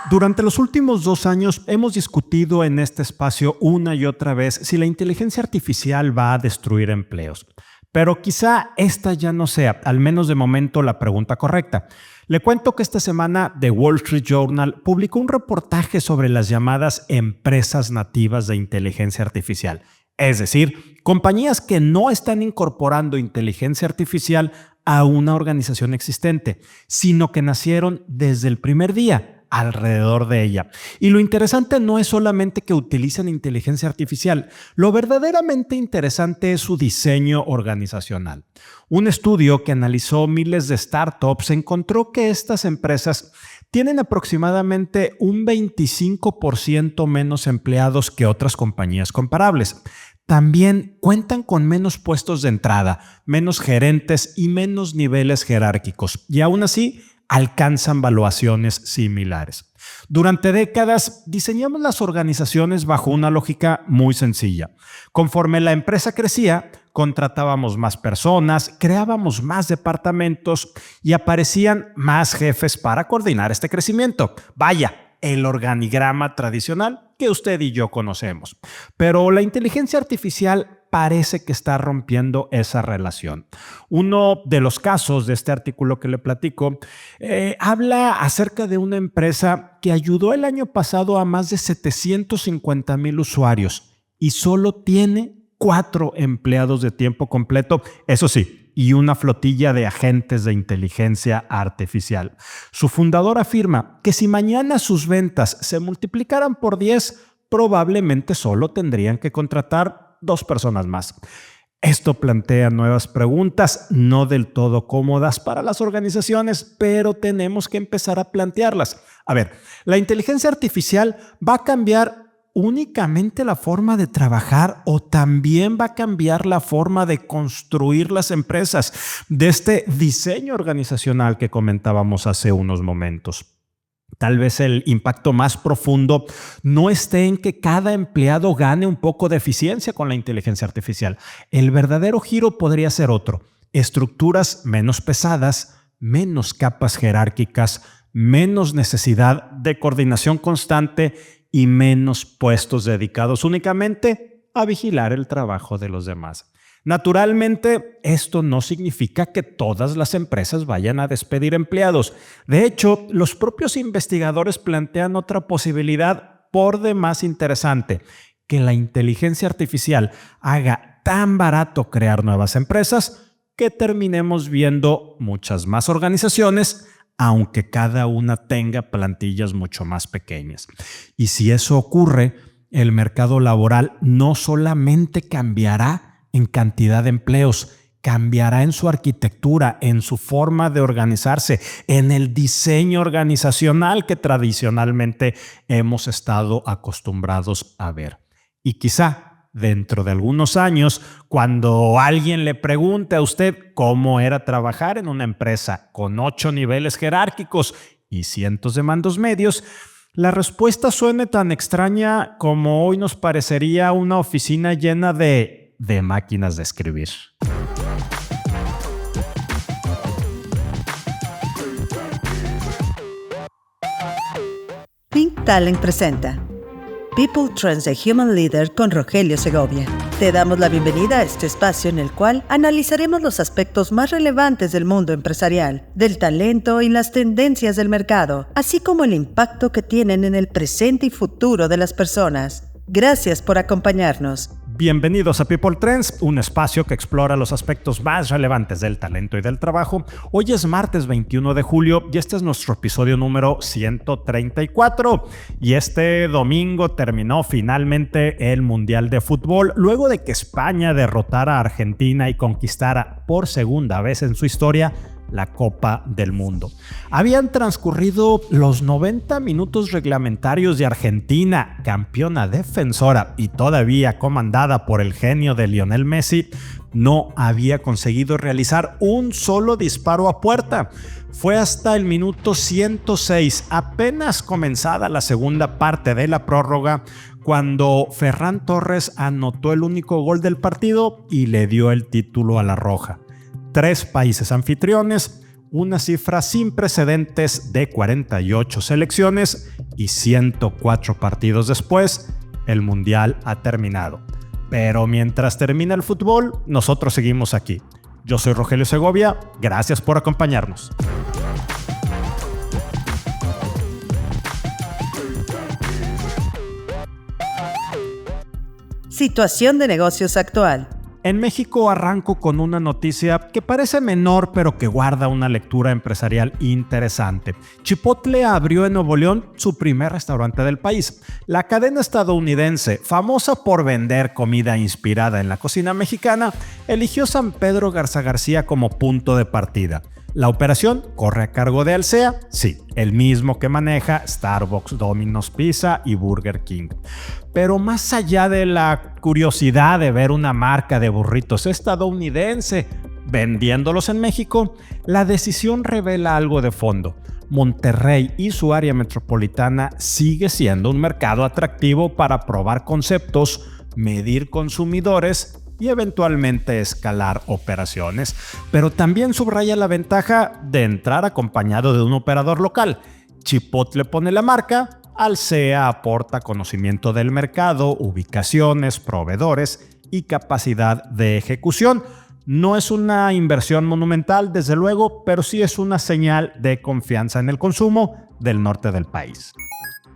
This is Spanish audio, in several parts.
Durante los últimos 2 años hemos discutido en este espacio una y otra vez si la inteligencia artificial va a destruir empleos. Pero quizá esta ya no sea, al menos de momento, la pregunta correcta. Le cuento que esta semana The Wall Street Journal publicó un reportaje sobre las llamadas empresas nativas de inteligencia artificial. Es decir, compañías que no están incorporando inteligencia artificial a una organización existente, sino que nacieron desde el primer día alrededor de ella. Y lo interesante no es solamente que utilicen inteligencia artificial, lo verdaderamente interesante es su diseño organizacional. Un estudio que analizó miles de startups encontró que estas empresas tienen aproximadamente un 25% menos empleados que otras compañías comparables. También cuentan con menos puestos de entrada, menos gerentes y menos niveles jerárquicos, y aún así alcanzan valuaciones similares. Durante décadas diseñamos las organizaciones bajo una lógica muy sencilla. Conforme la empresa crecía, contratábamos más personas, creábamos más departamentos y aparecían más jefes para coordinar este crecimiento. Vaya, el organigrama tradicional que usted y yo conocemos. Pero la inteligencia artificial parece que está rompiendo esa relación. Uno de los casos de este artículo que le platico habla acerca de una empresa que ayudó el año pasado a más de 750,000 usuarios y solo tiene 4 empleados de tiempo completo, eso sí, y una flotilla de agentes de inteligencia artificial. Su fundador afirma que si mañana sus ventas se multiplicaran por 10, probablemente solo tendrían que contratar 2 personas más. Esto plantea nuevas preguntas, no del todo cómodas para las organizaciones, pero tenemos que empezar a plantearlas. A ver, ¿la inteligencia artificial va a cambiar únicamente la forma de trabajar o también va a cambiar la forma de construir las empresas, de este diseño organizacional que comentábamos hace unos momentos? Tal vez el impacto más profundo no esté en que cada empleado gane un poco de eficiencia con la inteligencia artificial. El verdadero giro podría ser otro: estructuras menos pesadas, menos capas jerárquicas, menos necesidad de coordinación constante y menos puestos dedicados únicamente a vigilar el trabajo de los demás. Naturalmente, esto no significa que todas las empresas vayan a despedir empleados. De hecho, los propios investigadores plantean otra posibilidad por demás interesante: que la inteligencia artificial haga tan barato crear nuevas empresas que terminemos viendo muchas más organizaciones, aunque cada una tenga plantillas mucho más pequeñas. Y si eso ocurre, el mercado laboral no solamente cambiará en cantidad de empleos, cambiará en su arquitectura, en su forma de organizarse, en el diseño organizacional que tradicionalmente hemos estado acostumbrados a ver. Y quizá dentro de algunos años, cuando alguien le pregunte a usted cómo era trabajar en una empresa con 8 niveles jerárquicos y cientos de mandos medios, la respuesta suene tan extraña como hoy nos parecería una oficina llena de máquinas de escribir. Think Talent presenta People Trends a Human Leader con Rogelio Segovia. Te damos la bienvenida a este espacio en el cual analizaremos los aspectos más relevantes del mundo empresarial, del talento y las tendencias del mercado, así como el impacto que tienen en el presente y futuro de las personas. Gracias por acompañarnos. Bienvenidos a People Trends, un espacio que explora los aspectos más relevantes del talento y del trabajo. Hoy es martes 21 de julio y este es nuestro episodio número 134. Y este domingo terminó finalmente el Mundial de Fútbol, luego de que España derrotara a Argentina y conquistara por segunda vez en su historia la Copa del Mundo. Habían transcurrido los 90 minutos reglamentarios de Argentina, campeona defensora y todavía comandada por el genio de Lionel Messi, no había conseguido realizar un solo disparo a puerta. Fue hasta el minuto 106, apenas comenzada la segunda parte de la prórroga, cuando Ferran Torres anotó el único gol del partido y le dio el título a la Roja. 3 países anfitriones, una cifra sin precedentes de 48 selecciones y 104 partidos después, el Mundial ha terminado. Pero mientras termina el fútbol, nosotros seguimos aquí. Yo soy Rogelio Segovia, gracias por acompañarnos. Situación de negocios actual. En México arranco con una noticia que parece menor pero que guarda una lectura empresarial interesante. Chipotle abrió en Nuevo León su primer restaurante del país. La cadena estadounidense, famosa por vender comida inspirada en la cocina mexicana, eligió San Pedro Garza García como punto de partida. La operación corre a cargo de Alsea, sí, el mismo que maneja Starbucks, Domino's Pizza y Burger King. Pero más allá de la curiosidad de ver una marca de burritos estadounidense vendiéndolos en México, la decisión revela algo de fondo. Monterrey y su área metropolitana sigue siendo un mercado atractivo para probar conceptos, medir consumidores y eventualmente escalar operaciones, pero también subraya la ventaja de entrar acompañado de un operador local. Chipotle pone la marca, Alsea aporta conocimiento del mercado, ubicaciones, proveedores y capacidad de ejecución. No es una inversión monumental, desde luego, pero sí es una señal de confianza en el consumo del norte del país.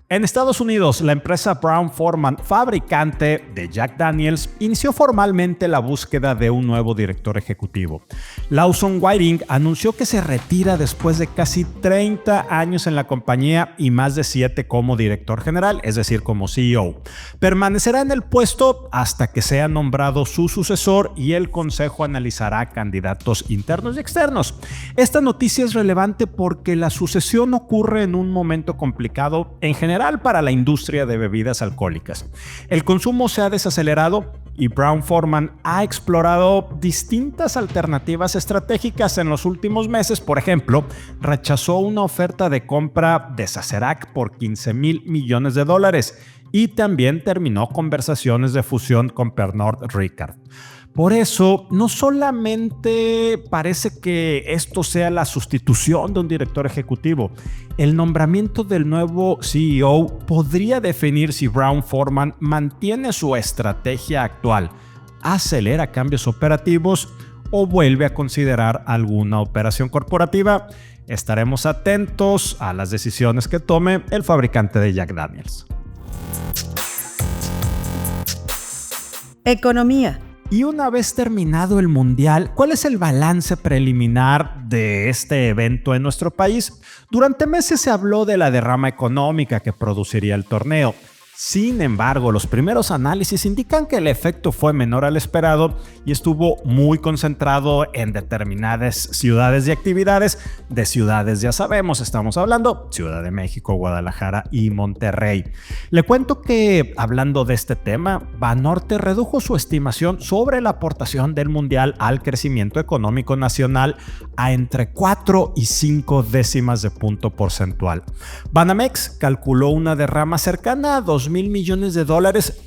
En Estados Unidos, la empresa Brown-Forman, fabricante de Jack Daniels, inició formalmente la búsqueda de un nuevo director ejecutivo. Lawson Whiting anunció que se retira después de casi 30 años en la compañía y más de 7 como director general, es decir, como CEO. Permanecerá en el puesto hasta que sea nombrado su sucesor y el consejo analizará candidatos internos y externos. Esta noticia es relevante porque la sucesión ocurre en un momento complicado en general para la industria de bebidas alcohólicas. El consumo se ha desacelerado y Brown-Forman ha explorado distintas alternativas estratégicas en los últimos meses. Por ejemplo, rechazó una oferta de compra de Sazerac por $15,000 millones y también terminó conversaciones de fusión con Pernod Ricard. Por eso, no solamente parece que esto sea la sustitución de un director ejecutivo, el nombramiento del nuevo CEO podría definir si Brown-Forman mantiene su estrategia actual, acelera cambios operativos o vuelve a considerar alguna operación corporativa. Estaremos atentos a las decisiones que tome el fabricante de Jack Daniels. Economía. Y una vez terminado el Mundial, ¿cuál es el balance preliminar de este evento en nuestro país? Durante meses se habló de la derrama económica que produciría el torneo. Sin embargo, los primeros análisis indican que el efecto fue menor al esperado y estuvo muy concentrado en determinadas ciudades y actividades. De ciudades ya sabemos, estamos hablando Ciudad de México, Guadalajara y Monterrey. Le cuento que, hablando de este tema, Banorte redujo su estimación sobre la aportación del Mundial al crecimiento económico nacional a entre 4 y 5 décimas de punto porcentual. Banamex calculó una derrama cercana a $2,000 millones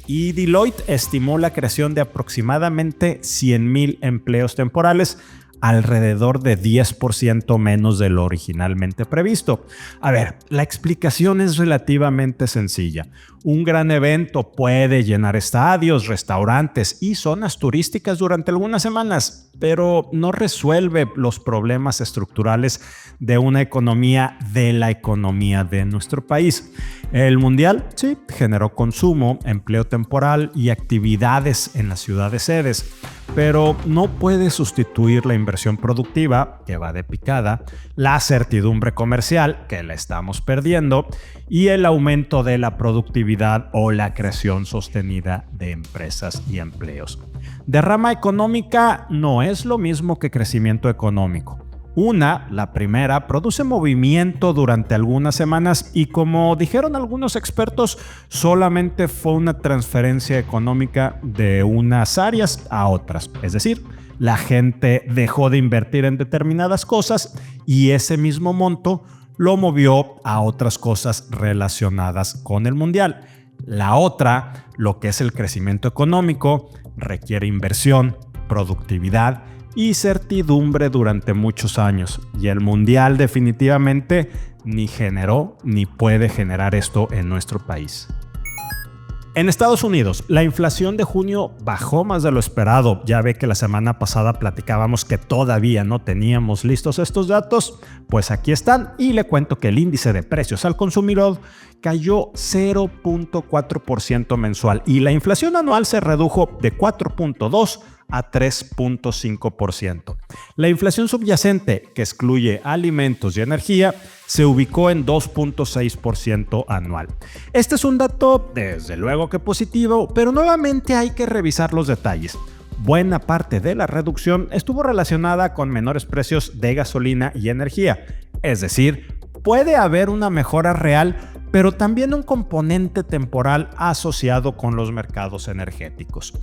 y Deloitte estimó la creación de aproximadamente 100,000 empleos temporales, alrededor de 10% menos de lo originalmente previsto. A ver, la explicación es relativamente sencilla. Un gran evento puede llenar estadios, restaurantes y zonas turísticas durante algunas semanas, pero no resuelve los problemas estructurales de una economía de nuestro país. El Mundial, sí, generó consumo, empleo temporal y actividades en las ciudades sedes, pero no puede sustituir la inversión productiva, que va de picada, la certidumbre comercial, que la estamos perdiendo, y el aumento de la productividad o la creación sostenida de empresas y empleos. Derrama económica no es lo mismo que crecimiento económico. La primera, produce movimiento durante algunas semanas y, como dijeron algunos expertos, solamente fue una transferencia económica de unas áreas a otras. Es decir, la gente dejó de invertir en determinadas cosas y ese mismo monto lo movió a otras cosas relacionadas con el Mundial. La otra, lo que es el crecimiento económico, requiere inversión, productividad y certidumbre durante muchos años. Y el mundial definitivamente ni generó ni puede generar esto en nuestro país. En Estados Unidos, la inflación de junio bajó más de lo esperado. Ya ve que la semana pasada platicábamos que todavía no teníamos listos estos datos. Pues aquí están y le cuento que el índice de precios al consumidor cayó 0.4% mensual y la inflación anual se redujo de 4.2% a 3.5%. La inflación subyacente, que excluye alimentos y energía, se ubicó en 2.6% anual. Este es un dato desde luego que positivo, pero nuevamente hay que revisar los detalles. Buena parte de la reducción estuvo relacionada con menores precios de gasolina y energía, es decir, puede haber una mejora real, pero también un componente temporal asociado con los mercados energéticos.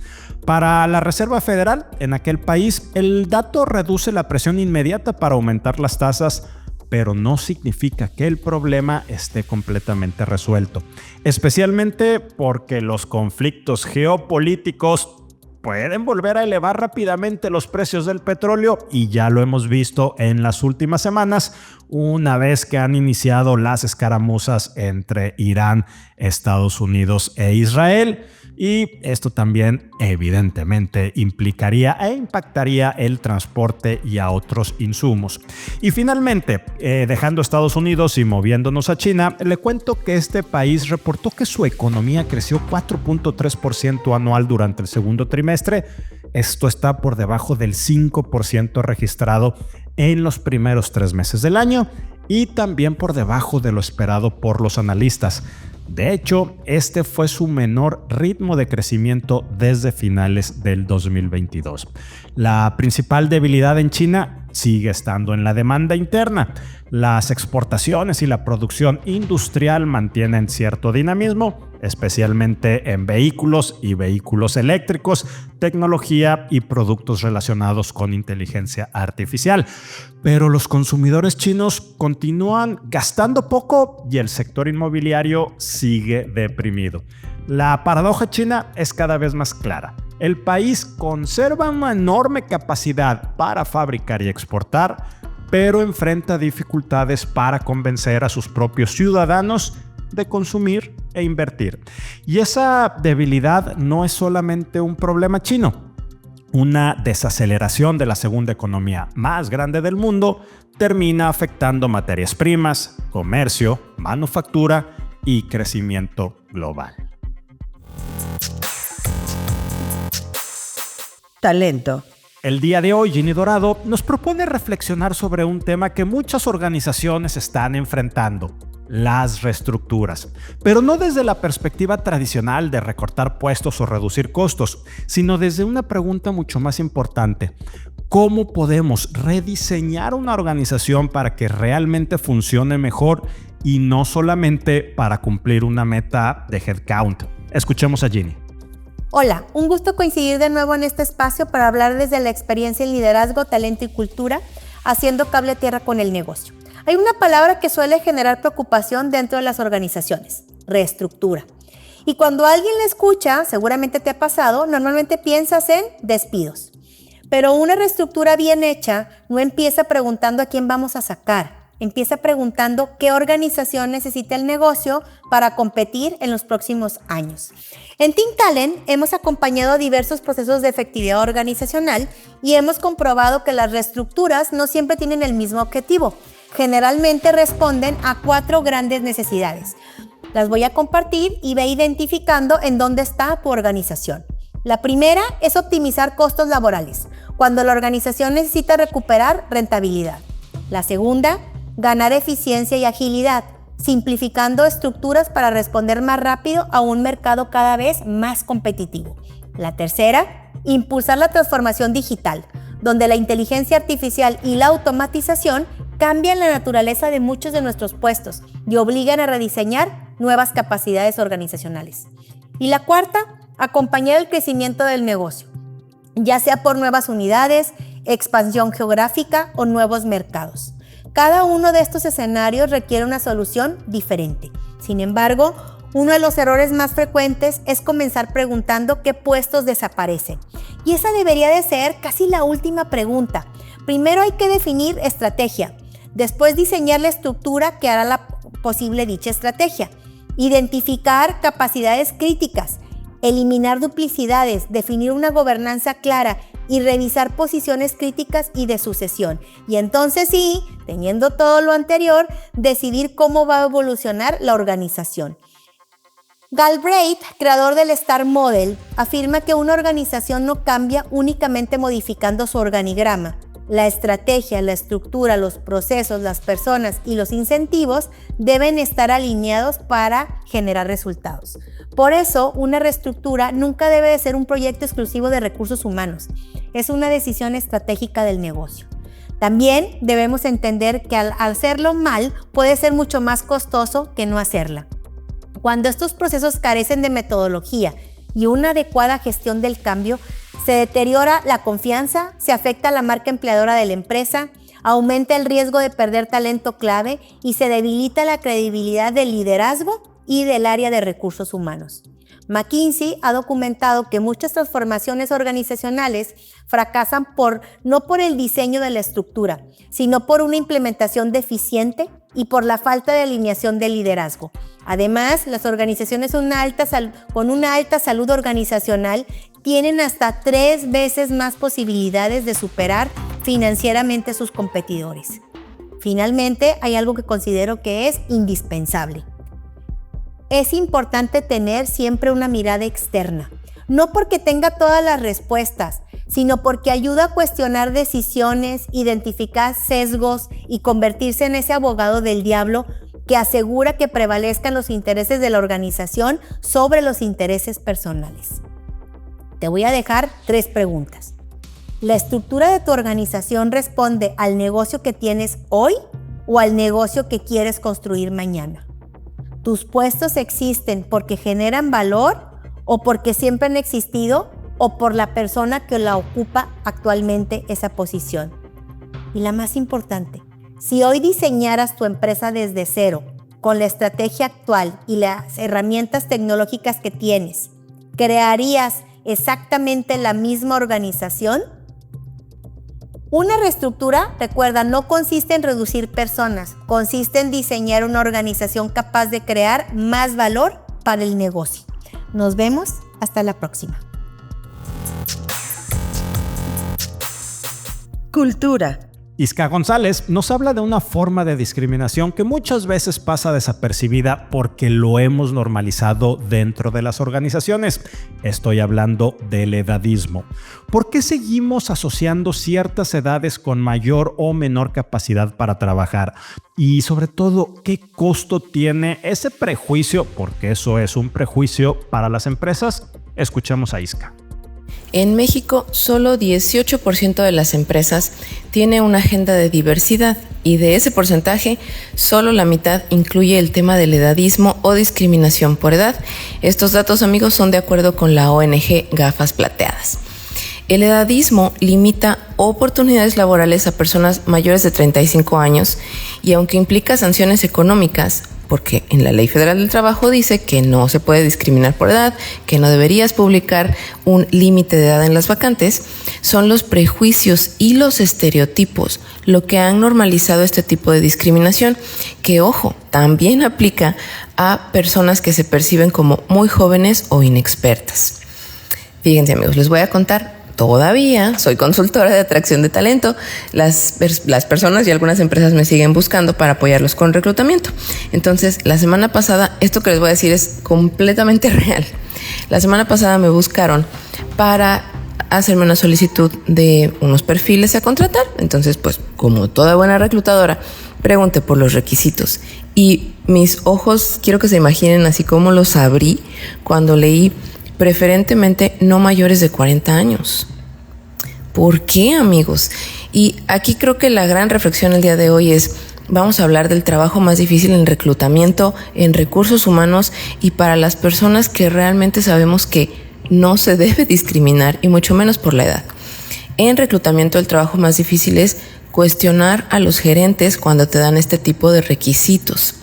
Para la Reserva Federal, en aquel país, el dato reduce la presión inmediata para aumentar las tasas, pero no significa que el problema esté completamente resuelto, especialmente porque los conflictos geopolíticos pueden volver a elevar rápidamente los precios del petróleo y ya lo hemos visto en las últimas semanas, una vez que han iniciado las escaramuzas entre Irán, Estados Unidos e Israel. Y esto también evidentemente implicaría e impactaría el transporte y a otros insumos. Y finalmente, dejando Estados Unidos y moviéndonos a China, le cuento que este país reportó que su economía creció 4.3% anual durante el segundo trimestre. Esto está por debajo del 5% registrado en los primeros 3 meses del año y también por debajo de lo esperado por los analistas. De hecho, este fue su menor ritmo de crecimiento desde finales del 2022. La principal debilidad en China sigue estando en la demanda interna. Las exportaciones y la producción industrial mantienen cierto dinamismo, especialmente en vehículos y vehículos eléctricos, tecnología y productos relacionados con inteligencia artificial. Pero los consumidores chinos continúan gastando poco y el sector inmobiliario sigue deprimido. La paradoja china es cada vez más clara. El país conserva una enorme capacidad para fabricar y exportar, pero enfrenta dificultades para convencer a sus propios ciudadanos de consumir e invertir. Y esa debilidad no es solamente un problema chino. Una desaceleración de la segunda economía más grande del mundo termina afectando materias primas, comercio, manufactura y crecimiento global. Talento. El día de hoy, Ginny Dorado nos propone reflexionar sobre un tema que muchas organizaciones están enfrentando: las reestructuras. Pero no desde la perspectiva tradicional de recortar puestos o reducir costos, sino desde una pregunta mucho más importante: ¿cómo podemos rediseñar una organización para que realmente funcione mejor y no solamente para cumplir una meta de headcount? Escuchemos a Ginny. Hola, un gusto coincidir de nuevo en este espacio para hablar desde la experiencia en liderazgo, talento y cultura, haciendo cable a tierra con el negocio. Hay una palabra que suele generar preocupación dentro de las organizaciones: reestructura. Y cuando alguien la escucha, seguramente te ha pasado, normalmente piensas en despidos. Pero una reestructura bien hecha no empieza preguntando a quién vamos a sacar. Empieza preguntando qué organización necesita el negocio para competir en los próximos años. En Think Talent hemos acompañado diversos procesos de efectividad organizacional y hemos comprobado que las reestructuras no siempre tienen el mismo objetivo. Generalmente responden a 4 grandes necesidades. Las voy a compartir y ve identificando en dónde está tu organización. La primera es optimizar costos laborales, cuando la organización necesita recuperar rentabilidad. La segunda, ganar eficiencia y agilidad, simplificando estructuras para responder más rápido a un mercado cada vez más competitivo. La tercera, impulsar la transformación digital, donde la inteligencia artificial y la automatización cambian la naturaleza de muchos de nuestros puestos y obligan a rediseñar nuevas capacidades organizacionales. Y la cuarta, acompañar el crecimiento del negocio, ya sea por nuevas unidades, expansión geográfica o nuevos mercados. Cada uno de estos escenarios requiere una solución diferente. Sin embargo, Uno de los errores más frecuentes es comenzar preguntando qué puestos desaparecen. Y esa debería de ser casi la última pregunta. Primero hay que definir estrategia, después diseñar la estructura que hará posible dicha estrategia, identificar capacidades críticas, eliminar duplicidades, definir una gobernanza clara y revisar posiciones críticas y de sucesión. Y entonces sí, teniendo todo lo anterior, decidir cómo va a evolucionar la organización. Galbraith, creador del Star Model, afirma que una organización no cambia únicamente modificando su organigrama. La estrategia, la estructura, los procesos, las personas y los incentivos deben estar alineados para generar resultados. Por eso, una reestructura nunca debe de ser un proyecto exclusivo de recursos humanos. Es una decisión estratégica del negocio. También debemos entender que al hacerlo mal puede ser mucho más costoso que no hacerla. Cuando estos procesos carecen de metodología y una adecuada gestión del cambio, se deteriora la confianza, se afecta la marca empleadora de la empresa, aumenta el riesgo de perder talento clave y se debilita la credibilidad del liderazgo y del área de recursos humanos. McKinsey ha documentado que muchas transformaciones organizacionales fracasan no por el diseño de la estructura, sino por una implementación deficiente y por la falta de alineación del liderazgo. Además, las organizaciones con una alta salud organizacional tienen hasta 3 veces más posibilidades de superar financieramente a sus competidores. Finalmente, hay algo que considero que es indispensable. Es importante tener siempre una mirada externa, no porque tenga todas las respuestas, sino porque ayuda a cuestionar decisiones, identificar sesgos y convertirse en ese abogado del diablo que asegura que prevalezcan los intereses de la organización sobre los intereses personales. Te voy a dejar 3 preguntas. ¿La estructura de tu organización responde al negocio que tienes hoy o al negocio que quieres construir mañana? ¿Tus puestos existen porque generan valor o porque siempre han existido o por la persona que la ocupa actualmente esa posición? Y la más importante, si hoy diseñaras tu empresa desde cero, con la estrategia actual y las herramientas tecnológicas que tienes, ¿crearías exactamente la misma organización? Una reestructura, recuerda, no consiste en reducir personas, consiste en diseñar una organización capaz de crear más valor para el negocio. Nos vemos, hasta la próxima. Cultura. Isca González nos habla de una forma de discriminación que muchas veces pasa desapercibida porque lo hemos normalizado dentro de las organizaciones. Estoy hablando del edadismo. ¿Por qué seguimos asociando ciertas edades con mayor o menor capacidad para trabajar? Y sobre todo, ¿qué costo tiene ese prejuicio? Porque eso es un prejuicio para las empresas. Escuchemos a Isca. En México, solo 18% de las empresas tiene una agenda de diversidad y de ese porcentaje, solo la mitad incluye el tema del edadismo o discriminación por edad. Estos datos, amigos, son de acuerdo con la ONG Gafas Plateadas. El edadismo limita oportunidades laborales a personas mayores de 35 años y aunque implica sanciones económicas, porque en la Ley Federal del Trabajo dice que no se puede discriminar por edad, que no deberías publicar un límite de edad en las vacantes, son los prejuicios y los estereotipos lo que han normalizado este tipo de discriminación, que, ojo, también aplica a personas que se perciben como muy jóvenes o inexpertas. Fíjense, amigos, les voy a contar. Todavía soy consultora de atracción de talento. Las personas y algunas empresas me siguen buscando para apoyarlos con reclutamiento. Entonces, la semana pasada, esto que les voy a decir es completamente real. La semana pasada me buscaron para hacerme una solicitud de unos perfiles a contratar. Entonces, pues, como toda buena reclutadora, pregunté por los requisitos. Y mis ojos, quiero que se imaginen así como los abrí cuando leí preferentemente no mayores de 40 años. ¿Por qué, amigos? Y aquí creo que la gran reflexión el día de hoy es, vamos a hablar del trabajo más difícil en reclutamiento, en recursos humanos y para las personas que realmente sabemos que no se debe discriminar y mucho menos por la edad. En reclutamiento el trabajo más difícil es cuestionar a los gerentes cuando te dan este tipo de requisitos.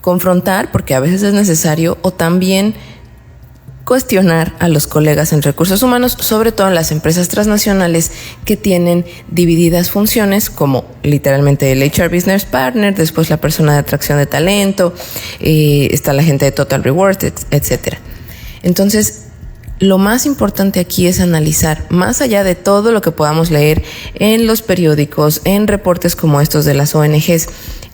confrontar, porque a veces es necesario, o también cuestionar a los colegas en recursos humanos, sobre todo en las empresas transnacionales que tienen divididas funciones, como literalmente el HR Business Partner, después la persona de atracción de talento, está la gente de Total Rewards, etcétera. Entonces, lo más importante aquí es analizar, más allá de todo lo que podamos leer en los periódicos, en reportes como estos de las ONGs,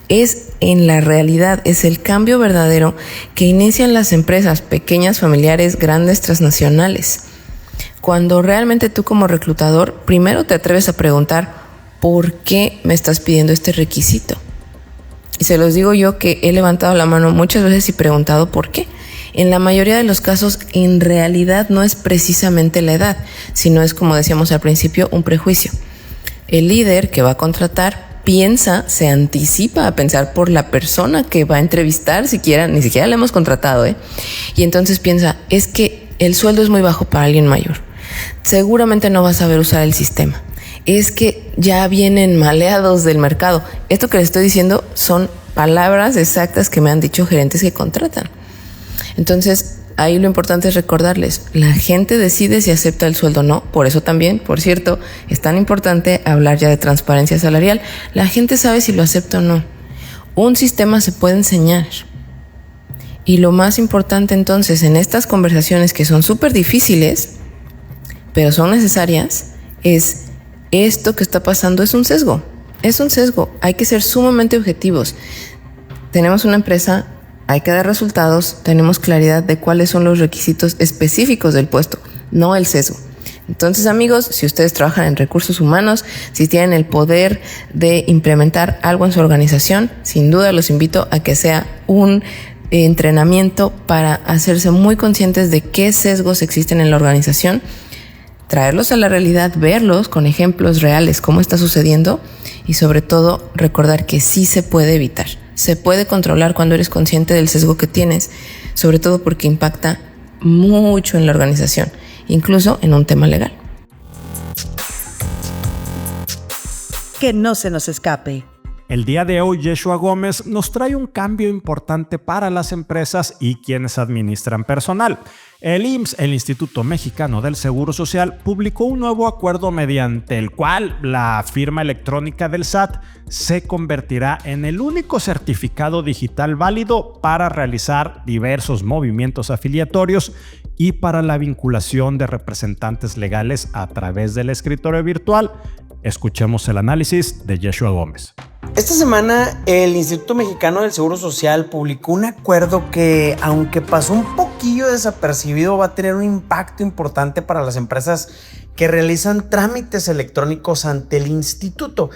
es en la realidad, es el cambio verdadero que inician las empresas pequeñas, familiares, grandes, transnacionales. Cuando realmente tú como reclutador primero te atreves a preguntar ¿por qué me estás pidiendo este requisito? Y se los digo yo que he levantado la mano muchas veces y preguntado ¿por qué? En la mayoría de los casos, en realidad no es precisamente la edad, sino es, como decíamos al principio, un prejuicio. El líder que va a contratar piensa, se anticipa a pensar por la persona que va a entrevistar, ni siquiera le hemos contratado, y entonces piensa, es que el sueldo es muy bajo para alguien mayor, seguramente no va a saber usar el sistema, es que ya vienen maleados del mercado. Esto que les estoy diciendo son palabras exactas que me han dicho gerentes que contratan. Entonces, ahí lo importante es recordarles, la gente decide si acepta el sueldo o no. Por eso también, por cierto, es tan importante hablar ya de transparencia salarial. La gente sabe si lo acepta o no. Un sistema se puede enseñar. Y lo más importante entonces en estas conversaciones que son súper difíciles, pero son necesarias, es esto que está pasando es un sesgo. Es un sesgo. Hay que ser sumamente objetivos. Tenemos una empresa, hay que dar resultados, tenemos claridad de cuáles son los requisitos específicos del puesto, no el sesgo. Entonces, amigos, si ustedes trabajan en recursos humanos, si tienen el poder de implementar algo en su organización, sin duda los invito a que sea un entrenamiento para hacerse muy conscientes de qué sesgos existen en la organización, traerlos a la realidad, verlos con ejemplos reales, cómo está sucediendo y sobre todo recordar que sí se puede evitar. Se puede controlar cuando eres consciente del sesgo que tienes, sobre todo porque impacta mucho en la organización, incluso en un tema legal. Que no se nos escape. El día de hoy, Yeshua Gómez nos trae un cambio importante para las empresas y quienes administran personal. El IMSS, el Instituto Mexicano del Seguro Social, publicó un nuevo acuerdo mediante el cual la firma electrónica del SAT se convertirá en el único certificado digital válido para realizar diversos movimientos afiliatorios y para la vinculación de representantes legales a través del escritorio virtual. Escuchemos el análisis de Yeshua Gómez. Esta semana el Instituto Mexicano del Seguro Social publicó un acuerdo que, aunque pasó un poquillo desapercibido, va a tener un impacto importante para las empresas que realizan trámites electrónicos ante el instituto.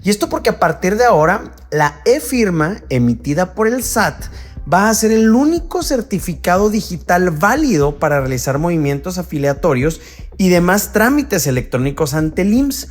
Y esto porque a partir de ahora, la e-firma emitida por el SAT va a ser el único certificado digital válido para realizar movimientos afiliatorios y demás trámites electrónicos ante el IMSS.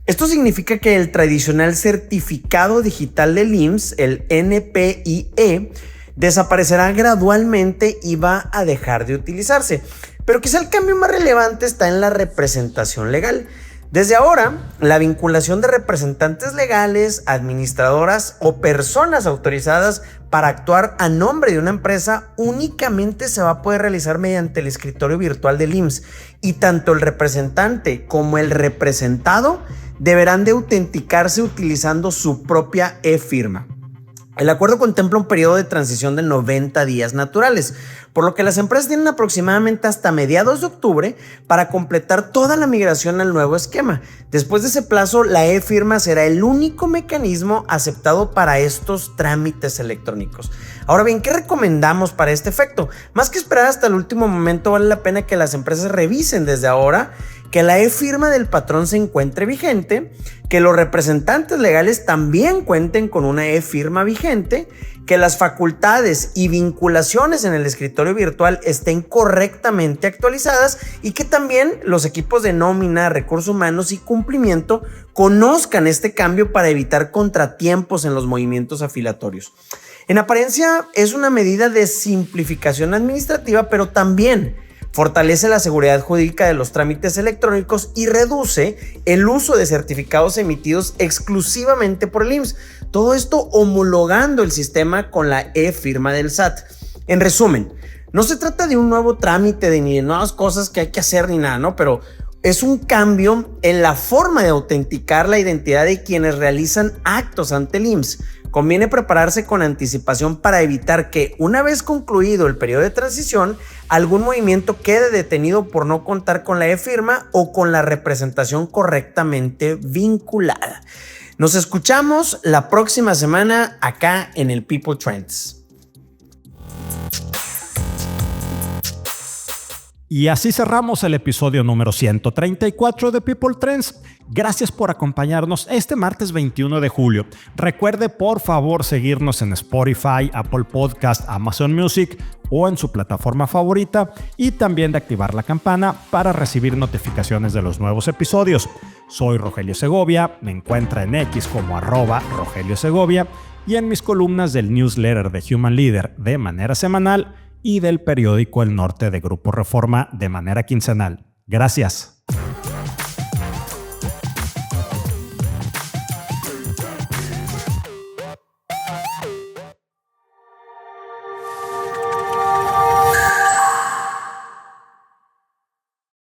Esto significa que el tradicional certificado digital del IMSS, el NPIE, desaparecerá gradualmente y va a dejar de utilizarse. Pero quizá el cambio más relevante está en la representación legal. Desde ahora, la vinculación de representantes legales, administradoras o personas autorizadas para actuar a nombre de una empresa únicamente se va a poder realizar mediante el escritorio virtual del IMSS, y tanto el representante como el representado deberán de autenticarse utilizando su propia e-firma. El acuerdo contempla un periodo de transición de 90 días naturales, por lo que las empresas tienen aproximadamente hasta mediados de octubre para completar toda la migración al nuevo esquema. Después de ese plazo, la e-firma será el único mecanismo aceptado para estos trámites electrónicos. Ahora bien, ¿qué recomendamos para este efecto? Más que esperar hasta el último momento, vale la pena que las empresas revisen desde ahora que la e-firma del patrón se encuentre vigente, que los representantes legales también cuenten con una e-firma vigente, que las facultades y vinculaciones en el escritorio virtual estén correctamente actualizadas y que también los equipos de nómina, recursos humanos y cumplimiento conozcan este cambio para evitar contratiempos en los movimientos afiliatorios. En apariencia es una medida de simplificación administrativa, pero también fortalece la seguridad jurídica de los trámites electrónicos y reduce el uso de certificados emitidos exclusivamente por el IMSS, Todo esto homologando el sistema con la e-firma del SAT. En resumen, no se trata de un nuevo trámite ni de nuevas cosas que hay que hacer ni nada, ¿no? Pero es un cambio en la forma de autenticar la identidad de quienes realizan actos ante el IMSS. Conviene prepararse con anticipación para evitar que, una vez concluido el periodo de transición, algún movimiento quede detenido por no contar con la e-firma o con la representación correctamente vinculada. Nos escuchamos la próxima semana acá en el People Trends. Y así cerramos el episodio número 134 de People Trends. Gracias por acompañarnos este martes 21 de julio. Recuerde por favor seguirnos en Spotify, Apple Podcast, Amazon Music o en su plataforma favorita y también de activar la campana para recibir notificaciones de los nuevos episodios. Soy Rogelio Segovia, me encuentra en X como @Rogelio Segovia y en mis columnas del newsletter de Human Leader de manera semanal y del periódico El Norte de Grupo Reforma de manera quincenal. Gracias.